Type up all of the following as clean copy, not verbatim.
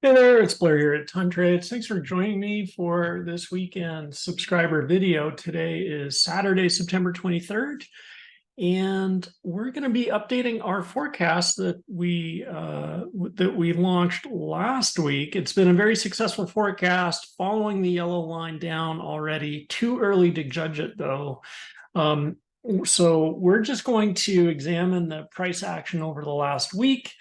Hey there, it's Blair here at Time Trades. Thanks for joining me for this weekend subscriber video. Today is Saturday, September 23rd, and we're going to be updating our forecast that we launched last week. It's been a very successful forecast, following the yellow line down already. Too early to judge it though. So we're just going to examine the price action over the last week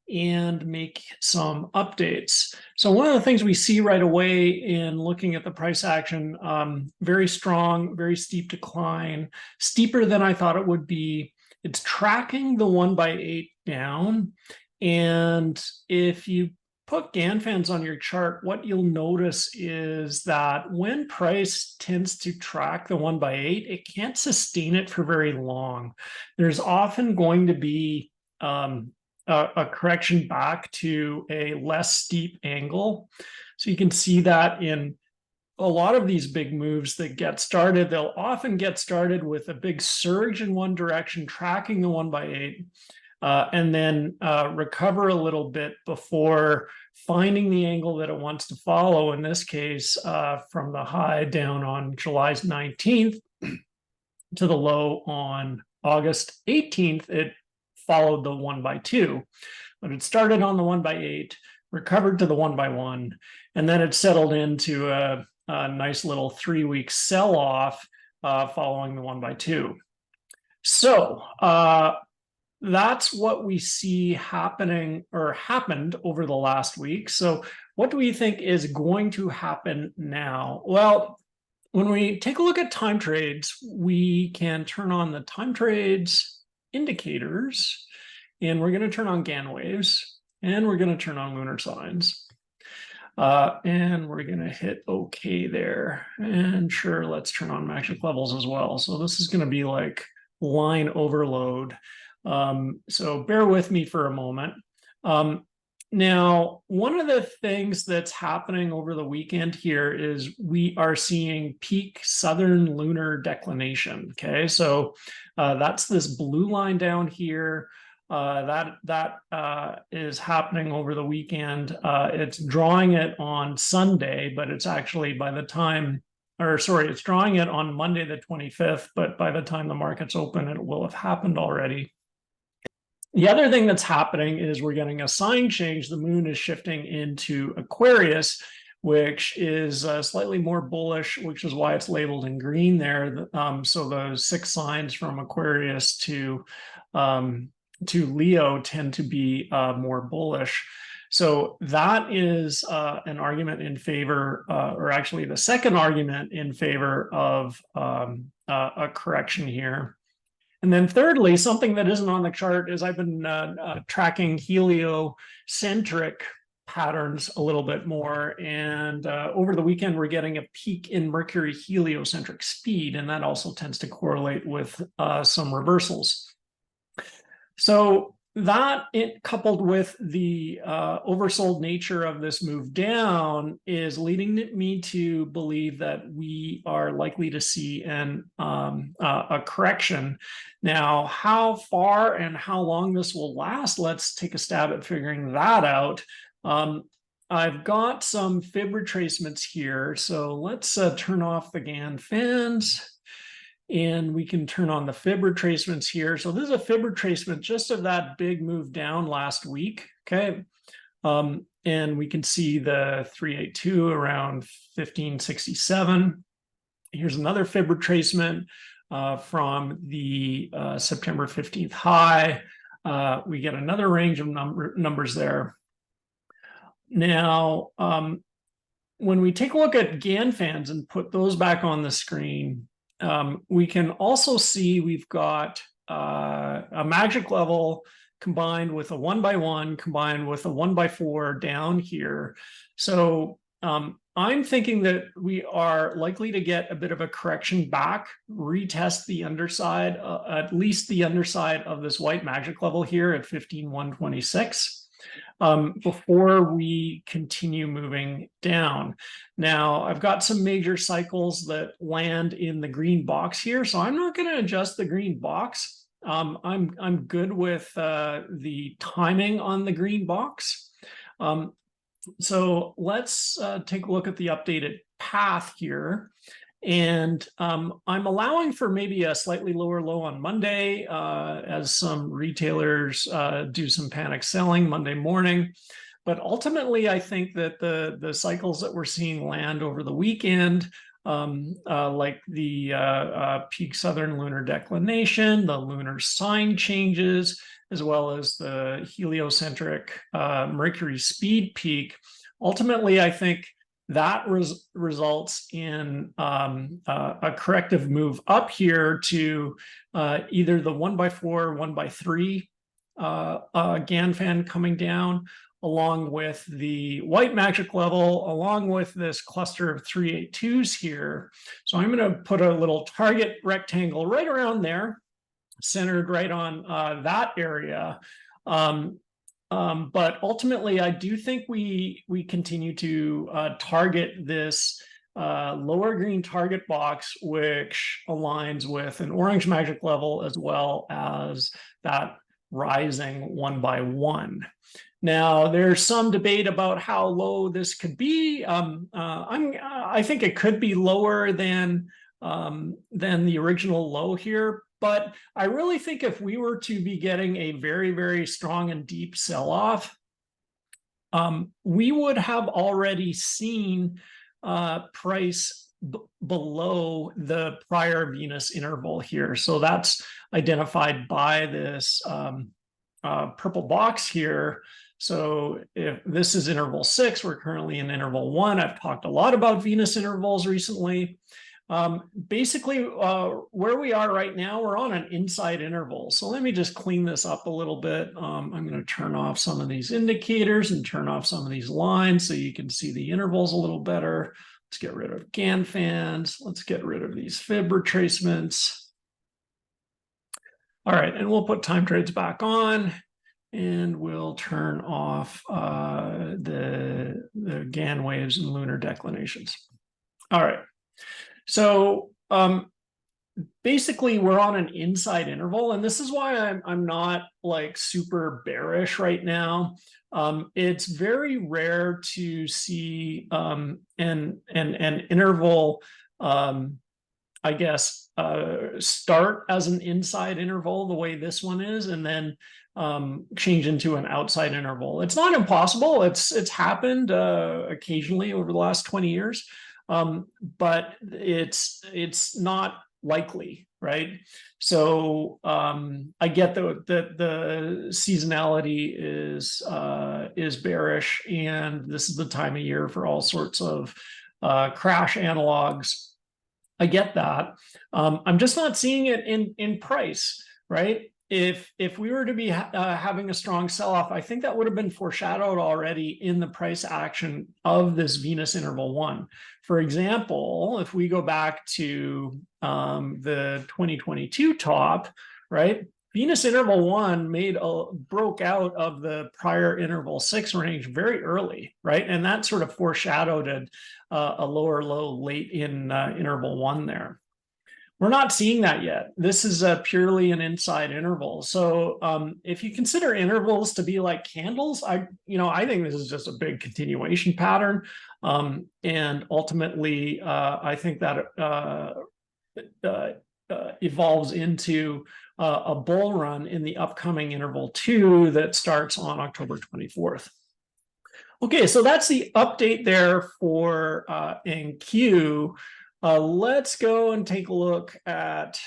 and make some updates. So one of the things we see right away in looking at the price action, very strong, very steep decline, steeper than I thought it would be. It's tracking the 1x8 down. And if you put GAN on your chart, what you'll notice is that when price tends to track the 1x8, it can't sustain it for very long. There's often going to be a correction back to a less steep angle. So you can see that in a lot of these big moves that get started. They'll often get started with a big surge in one direction, tracking the 1x8, and then recover a little bit before finding the angle that it wants to follow. In this case, from the high down on July 19th to the low on August 18th, it followed the 1x2, but it started on the 1x8, recovered to the 1x1, and then it settled into a nice little 3-week sell-off following the 1x2. So that's what we see happening or happened over the last week. So what do we think is going to happen now? Well, when we take a look at time trades, we can turn on the time trades indicators, and we're going to turn on GAN waves, and we're going to turn on lunar signs, and we're going to hit OK there. And sure, let's turn on magic levels as well. So this is going to be like line overload. So bear with me for a moment. Now, one of the things that's happening over the weekend here is we are seeing peak southern lunar declination. Okay, so that's this blue line down here. That is happening over the weekend. It's drawing it on Sunday, but it's actually by the time, or sorry, it's drawing it on Monday the 25th, but by the time the markets open, it will have happened already. The other thing that's happening is we're getting a sign change. The moon is shifting into Aquarius, which is slightly more bullish, which is why it's labeled in green there. So those 6 signs from Aquarius to Leo tend to be more bullish. So that is an argument in favor, or actually the second argument in favor of a correction here. And then thirdly, something that isn't on the chart is I've been tracking heliocentric patterns a little bit more. And over the weekend, we're getting a peak in Mercury heliocentric speed, and that also tends to correlate with some reversals. So that, coupled with the oversold nature of this move down, is leading me to believe that we are likely to see a correction. Now, how far and how long this will last, let's take a stab at figuring that out. I've got some fib retracements here, so let's turn off the GAN fans. And we can turn on the fib retracements here. So this is a fib retracement just of that big move down last week. Okay. And we can see the 382 around 1567. Here's another fib retracement from the September 15th high. We get another range of numbers there. Now, when we take a look at GAN fans and put those back on the screen, we can also see we've got a magic level combined with a 1x1 combined with a 1x4 down here. So I'm thinking that we are likely to get a bit of a correction back, retest the underside, at least the underside of this white magic level here at 15,126. Before we continue moving down. Now, I've got some major cycles that land in the green box here, so I'm not going to adjust the green box. I'm good with the timing on the green box. So let's take a look at the updated path here. And I'm allowing for maybe a slightly lower low on Monday as some retailers do some panic selling Monday morning. But ultimately, I think that the cycles that we're seeing land over the weekend, like the peak southern lunar declination, the lunar sign changes, as well as the heliocentric Mercury speed peak, ultimately, I think that results in a corrective move up here to either the 1x4, 1x3 Ganfan coming down, along with the white magic level, along with this cluster of 382s here. So I'm going to put a little target rectangle right around there, centered right on that area. But ultimately, I do think we continue to target this lower green target box, which aligns with an orange magic level as well as that rising 1x1. Now, there's some debate about how low this could be. I think it could be lower than the original low here. But I really think if we were to be getting a very, very strong and deep sell-off, we would have already seen price below the prior Venus interval here. So that's identified by this purple box here. So if this is interval 6, we're currently in interval 1. I've talked a lot about Venus intervals recently. Basically, where we are right now, we're on an inside interval. So let me just clean this up a little bit. I'm going to turn off some of these indicators and turn off some of these lines so you can see the intervals a little better. Let's get rid of Ganfans. Let's get rid of these fib retracements. All right, and we'll put time trades back on. And we'll turn off the Gan waves and lunar declinations. All right. So basically, we're on an inside interval, and this is why I'm not like super bearish right now. It's very rare to see an interval, I guess, start as an inside interval the way this one is, and then change into an outside interval. It's not impossible. It's happened occasionally over the last 20 years, but it's not likely, right? So I get that the seasonality is bearish, and this is the time of year for all sorts of crash analogs. I get that. I'm just not seeing it in price, right? If we were to be having a strong sell-off, I think that would have been foreshadowed already in the price action of this Venus interval 1. For example, if we go back to the 2022 top, right? Venus interval 1 broke out of the prior interval 6 range very early, right? And that sort of foreshadowed a lower low late in interval 1 there. We're not seeing that yet. This is purely an inside interval. So if you consider intervals to be like candles, I think this is just a big continuation pattern. And ultimately, I think that evolves into a bull run in the upcoming interval 2 that starts on October 24th. Okay, so that's the update there for NQ. Let's go and take a look at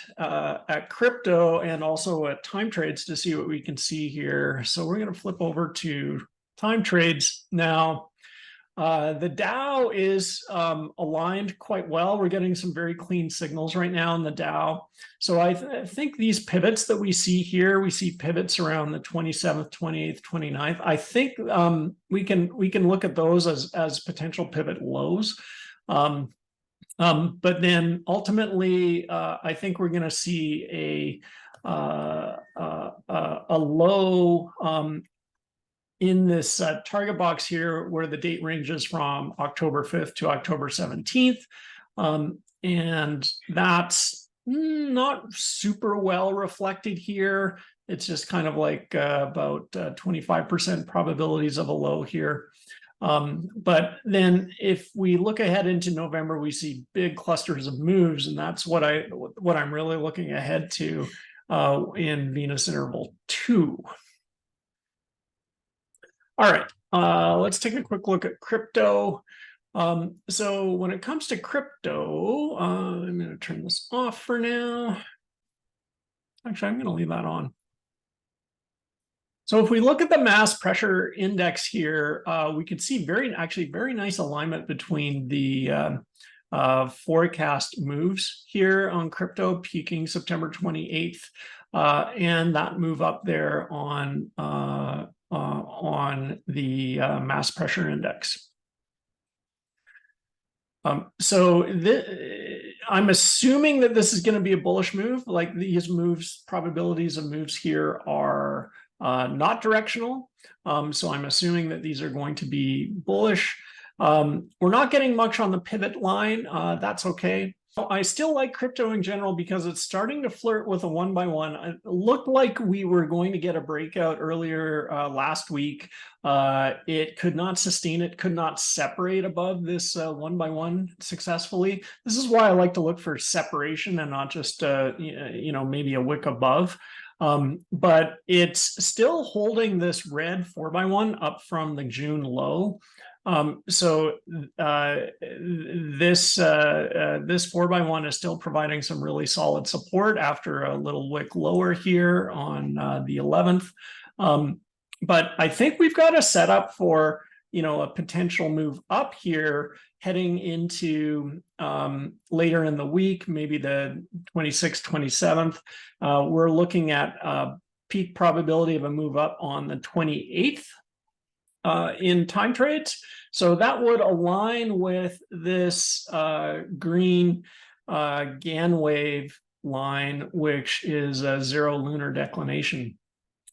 crypto and also at time trades to see what we can see here. So we're going to flip over to time trades now. The Dow is aligned quite well. We're getting some very clean signals right now in the Dow. So I think these pivots that we see here, we see pivots around the 27th, 28th, 29th. I think we can look at those as potential pivot lows. But then ultimately, I think we're going to see a low in this target box here, where the date ranges from October 5th to October 17th. And that's not super well reflected here. It's just kind of like about 25% probabilities of a low here. But then if we look ahead into November, we see big clusters of moves, and that's what I'm really looking ahead to in Venus interval 2. All right, let's take a quick look at crypto. So when it comes to crypto, I'm going to turn this off for now. Actually, I'm going to leave that on. So if we look at the mass pressure index here, we could see very nice alignment between the forecast moves here on crypto peaking September 28th and that move up there on the mass pressure index. So I'm assuming that this is going to be a bullish move. Like these moves, probabilities of moves here are not directional. So I'm assuming that these are going to be bullish. We're not getting much on the pivot line. That's okay. I still like crypto in general because it's starting to flirt with a 1x1. It looked like we were going to get a breakout earlier last week. It could not sustain it, could not separate above this 1x1 successfully. This is why I like to look for separation and not just maybe a wick above. But it's still holding this red 4x1 up from the June low. So this 4x1 is still providing some really solid support after a little wick lower here on the 11th. But I think we've got a setup for a potential move up here heading into later in the week, maybe the 26th, 27th. We're looking at peak probability of a move up on the 28th. In time trades. So that would align with this green Gann wave line, which is a zero lunar declination.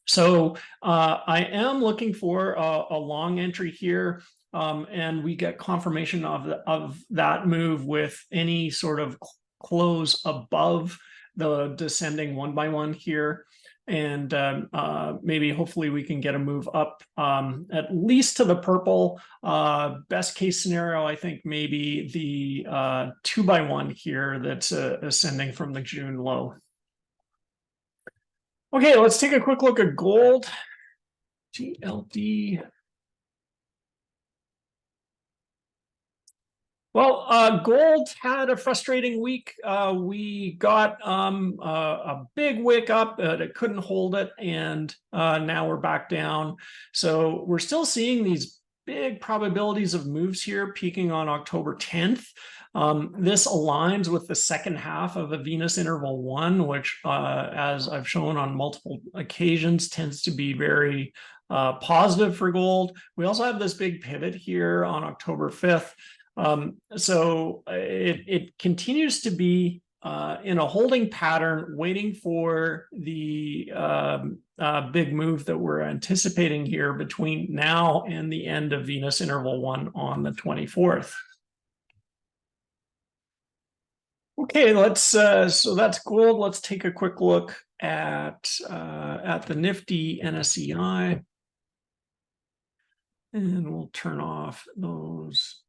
So I am looking for a long entry here, and we get confirmation of that move with any sort of close above the descending 1x1 here. And maybe hopefully we can get a move up at least to the purple. Best case scenario, I think maybe the 2x1 here that's ascending from the June low. Okay, let's take a quick look at gold. GLD. Well, gold had a frustrating week. We got a big wick up, but it couldn't hold it, and now we're back down. So we're still seeing these big probabilities of moves here, peaking on October 10th. This aligns with the second half of a Venus interval 1, which, as I've shown on multiple occasions, tends to be very positive for gold. We also have this big pivot here on October 5th. So it continues to be in a holding pattern, waiting for the big move that we're anticipating here between now and the end of Venus interval 1 on the 24th. Okay, so that's gold. Let's take a quick look at the Nifty NSEI. And we'll turn off those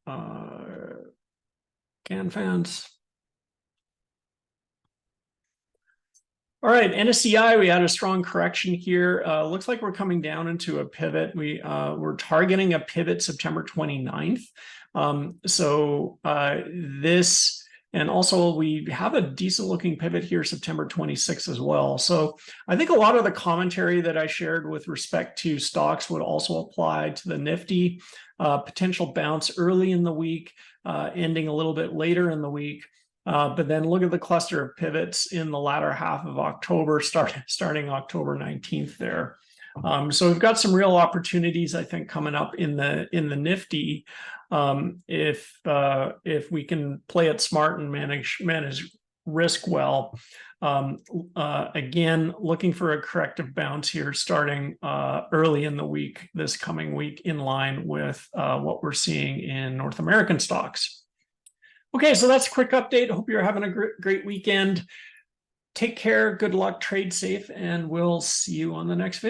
Gann fans. All right, NSEI, we had a strong correction here. Looks like we're coming down into a pivot. We're targeting a pivot September 29th. This, and also we have a decent looking pivot here September 26th as well. So I think a lot of the commentary that I shared with respect to stocks would also apply to the Nifty. Potential bounce early in the week, ending a little bit later in the week. But then look at the cluster of pivots in the latter half of October, starting October 19th there. So we've got some real opportunities, I think, coming up in the Nifty if we can play it smart and manage risk well. Again, looking for a corrective bounce here starting early in the week, this coming week, in line with what we're seeing in North American stocks. Okay, so that's a quick update. Hope you're having a great weekend. Take care, good luck, trade safe, and we'll see you on the next video.